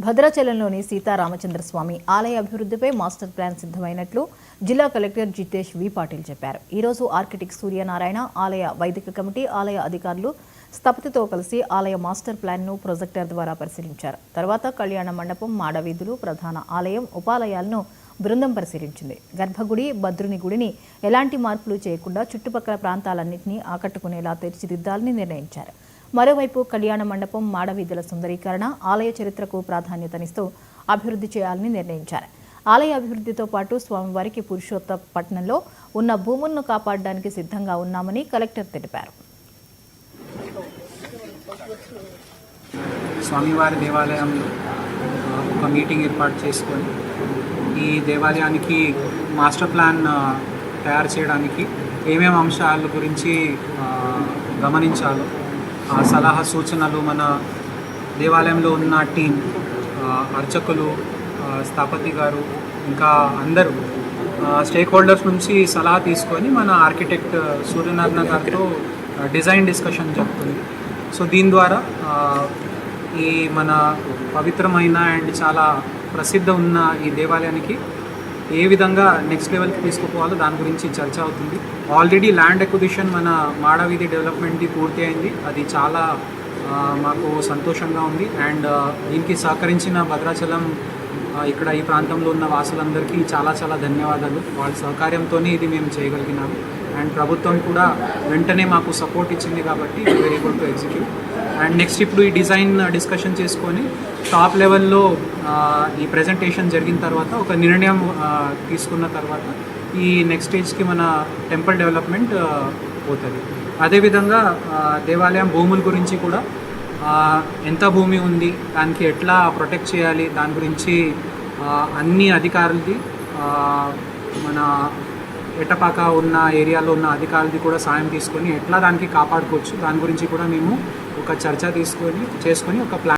భద్రాచలంలోని సీతారామచంద్రస్వామి ఆలయ అభివృద్ధిపై master plan సిద్ధమైనట్లు జిల్లా కలెక్టర్ జితేష్ వి పాటిల్ చెప్పారు. ఈ రోజు ఆర్కిటెక్ట్ సూర్యనారాయణ, ఆలయ వైదిక కమిటీ, ఆలయ అధికారులు స్థపతితో కలిసి ఆలయ మాస్టర్ ప్లాన్ను ప్రొజెక్టర్ ద్వారా పరిశీలించారు. తర్వాత కళ్యాణ మండపం, మాడవీధులు, ప్రధాన ఆలయం, ఉపాలయాలను బృందం పరిశీలించింది. గర్భగుడి, భద్రుని గుడిని ఎలాంటి మార్పులు చేయకుండా చుట్టుపక్కల ప్రాంతాలన్నింటినీ ఆకట్టుకునేలా తీర్చిదిద్దాలని నిర్ణయించారు. మరోవైపు కళ్యాణ మండపం, మాడవీధుల సుందరీకరణ, ఆలయ చరిత్రకు ప్రాధాన్యతనిస్తూ అభివృద్ధి చేయాలని నిర్ణయించారు. ఆలయ అభివృద్ధితో పాటు స్వామివారికి పురుషోత్తపట్నంలో ఉన్న భూములను కాపాడడానికి సిద్ధంగా ఉన్నామని కలెక్టర్ తెలిపారు. స్వామివారి దేవాలయంలో ఒక మీటింగ్ ఏర్పాటు చేసుకొని ఈ దేవాలయానికి మాస్టర్ ప్లాన్ తయారు చేయడానికి ఏమేమి అంశాల గురించి గమనించాలో సలహా సూచనలు మన దేవాలయంలో ఉన్న టీం, అర్చకులు, స్థపతి గారు, ఇంకా అందరూ స్టేక్ హోల్డర్స్ నుంచి సలహా తీసుకొని మన ఆర్కిటెక్ట్ సూర్యనారాయణ గారితో డిజైన్ డిస్కషన్ జరుగుతుంది. సో దీని ద్వారా ఈ మన పవిత్రమైన అండ్ చాలా ప్రసిద్ధ ఉన్న ఈ దేవాలయానికి ఏ విధంగా నెక్స్ట్ లెవెల్కి తీసుకుపోవాలో దాని గురించి చర్చ అవుతుంది. ఆల్రెడీ ల్యాండ్ ఎక్విజిషన్ మన మాడవీధి డెవలప్మెంట్ది పూర్తి అయింది. అది చాలా మాకు సంతోషంగా ఉంది. అండ్ దీనికి సహకరించిన భద్రాచలం ఇక్కడ ఈ ప్రాంతంలో ఉన్న వాసులందరికీ చాలా చాలా ధన్యవాదాలు. వాళ్ళ సహకార్యంతోనే ఇది మేము చేయగలిగినాము. అండ్ ప్రభుత్వం కూడా వెంటనే మాకు సపోర్ట్ ఇచ్చింది కాబట్టి very good to execute. And next ఇప్పుడు ఈ డిజైన్ డిస్కషన్ చేసుకొని టాప్ లెవెల్లో ఈ ప్రెజెంటేషన్ జరిగిన తర్వాత ఒక నిర్ణయం తీసుకున్న తర్వాత ఈ నెక్స్ట్ స్టేజ్కి మన టెంపుల్ డెవలప్మెంట్ పోతుంది. అదేవిధంగా దేవాలయం భూముల గురించి కూడా ఎంత భూమి ఉంది, దానికి ఎట్లా ప్రొటెక్ట్ చేయాలి, దాని గురించి అన్ని అధికారులది, మన ఎటపాక ఉన్న ఏరియాలో ఉన్న అధికారులది కూడా సాయం తీసుకొని ఎట్లా దానికి కాపాడుకోవచ్చు దాని గురించి కూడా మేము ఒక చర్చ చేసుకొని ఒక ప్లాన్